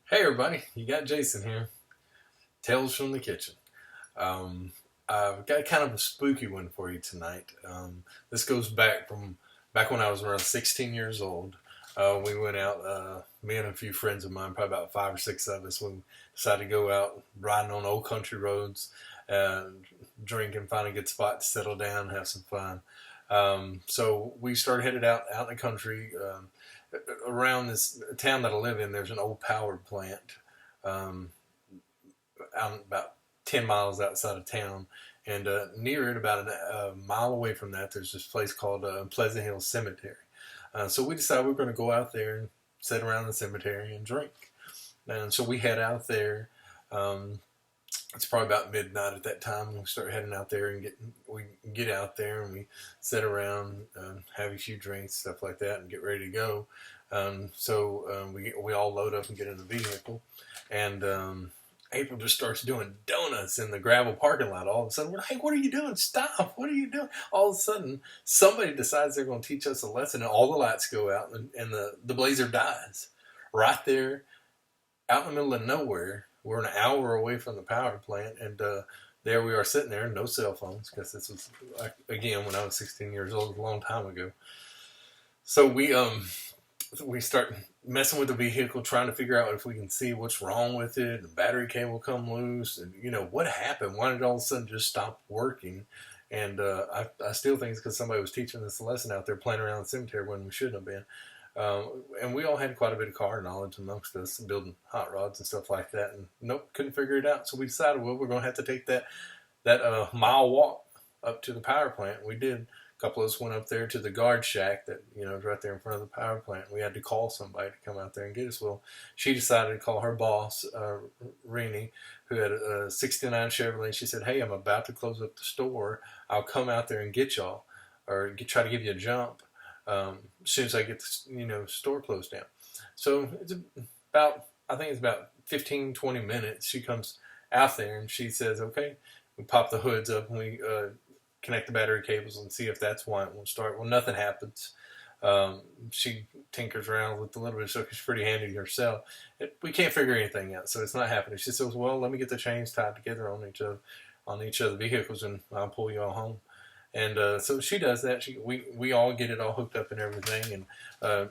Hey everybody, you got Jason here. Tales from the kitchen. Um, I've got kind of a spooky one for you tonight. This goes back when I was around 16 years old. We went out, me and a few friends of mine, probably about five or six of us. We decided to go out riding on old country roads, drink and find a good spot to settle down, and have some fun. So we started headed out in the country. Around this town that I live in, there's an old power plant um, out about 10 miles outside of town. And near it, about a mile away from that, there's this place called Pleasant Hill Cemetery. So we decided we were going to go out there and sit around the cemetery and drink. And so we head out there. Um, it's probably about midnight at that time. We start heading out there and we get out there and we sit around, have a few drinks, stuff like that, and get ready to go. We all load up and get in the vehicle, and April just starts doing donuts in the gravel parking lot. All of a sudden, we're like, "Hey, what are you doing? Stop! What are you doing?" All of a sudden, somebody decides they're going to teach us a lesson, and all the lights go out, and the blazer dies right there out in the middle of nowhere. We're an hour away from the power plant, and there we are sitting there, no cell phones, because this was, again, when I was 16 years old, a long time ago. So we start messing with the vehicle, trying to figure out if we can see what's wrong with it. The battery cable come loose, and what happened? Why did it all of a sudden just stop working? And I still think it's because somebody was teaching us a lesson out there playing around the cemetery when we shouldn't have been. And we all had quite a bit of car knowledge amongst us, building hot rods and stuff like that. And nope, couldn't figure it out. So we decided, well, we're going to have to take that mile walk up to the power plant. We did. A couple of us went up there to the guard shack that is right there in front of the power plant. We had to call somebody to come out there and get us. Well, she decided to call her boss, Renee, who had a '69 Chevrolet. She said, "Hey, I'm about to close up the store. I'll come out there and get y'all, or try to give you a jump as soon as I get the store closed down." So it's I think it's about 15, 20 minutes. She comes out there and she says, "Okay." We pop the hoods up and we connect the battery cables and see if that's why it won't start. Well, nothing happens. She tinkers around with a little bit, so she's pretty handy herself. We can't figure anything out, so it's not happening. She says, "Well, let me get the chains tied together on each of the vehicles, and I'll pull you all home." And so she does that. We all get it all hooked up and everything, and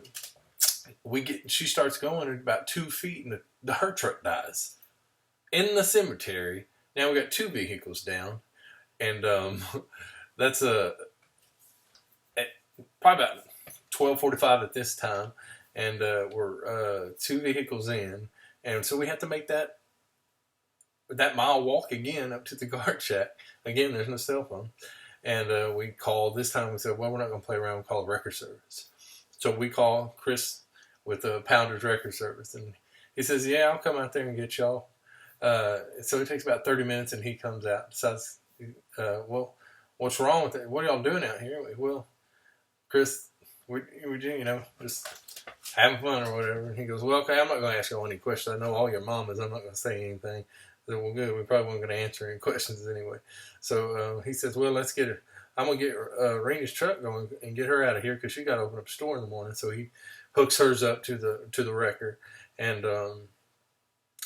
she starts going at about 2 feet, and her truck dies in the cemetery. Now we got two vehicles down, and that's probably about 12:45 at this time, and we're two vehicles in, and so we have to make that mile walk again up to the guard shack. Again, there's no cell phone, and we called. This time we said, "Well, we're not going to play around. We call a record service." So we call Chris with Pounders Record Service, and he says, "Yeah, I'll come out there and get y'all." So it takes about 30 minutes, and he comes out. Decides, "Well, what's wrong with it? What are y'all doing out here?" Well, Chris, we're just having fun or whatever. And he goes, "Well, okay, I'm not going to ask you any questions. I know all your mamas. I'm not going to say anything." I said, "Well, good. We probably weren't going to answer any questions anyway." So he says, "Well, let's get her. I'm going to get Rainey's truck going and get her out of here because she got to open up a store in the morning." So he hooks hers up to the wrecker, and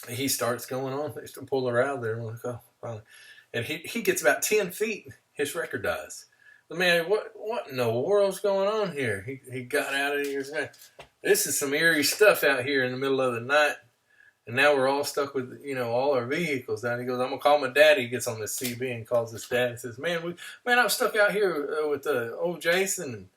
he starts going on. They still pull her out of there. And we're like, "Oh, finally." And he gets about 10 feet. His record dies. The man, what in the world's going on here? He got out of here. This is some eerie stuff out here in the middle of the night. And now we're all stuck with all our vehicles down. He goes, "I'm gonna call my daddy." He gets on the CB and calls his dad and says, "Man, I'm stuck out here with old Jason and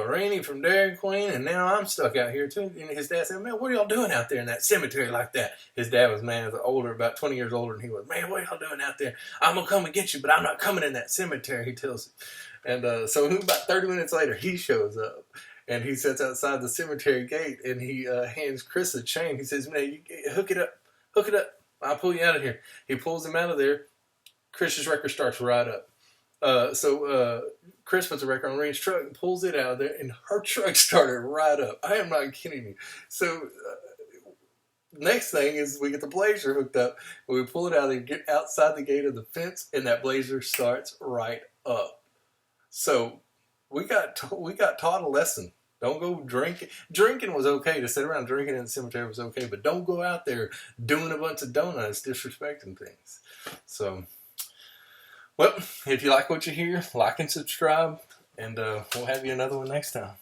Rainey from Dairy Queen, and now I'm stuck out here too." And his dad said, "Man, what are y'all doing out there in that cemetery like that?" His dad was older, about 20 years older, and he was, "Man, what are y'all doing out there? I'm gonna come and get you, but I'm not coming in that cemetery." He tells him. And so about 30 minutes later, he shows up. And he sits outside the cemetery gate, and he hands Chris a chain. He says, "Man, you hook it up. I'll pull you out of here." He pulls him out of there. Chris's record starts right up. So Chris puts a record on Reen's truck and pulls it out of there, and her truck started right up. I am not kidding you. So next thing is we get the blazer hooked up, and we pull it out and get outside the gate of the fence, and that blazer starts right up. So we got taught a lesson Don't go drinking. Drinking was okay. To sit around drinking in the cemetery was okay, but don't go out there doing a bunch of donuts, disrespecting things. So, well, if you like what you hear, like and subscribe, and we'll have you another one next time.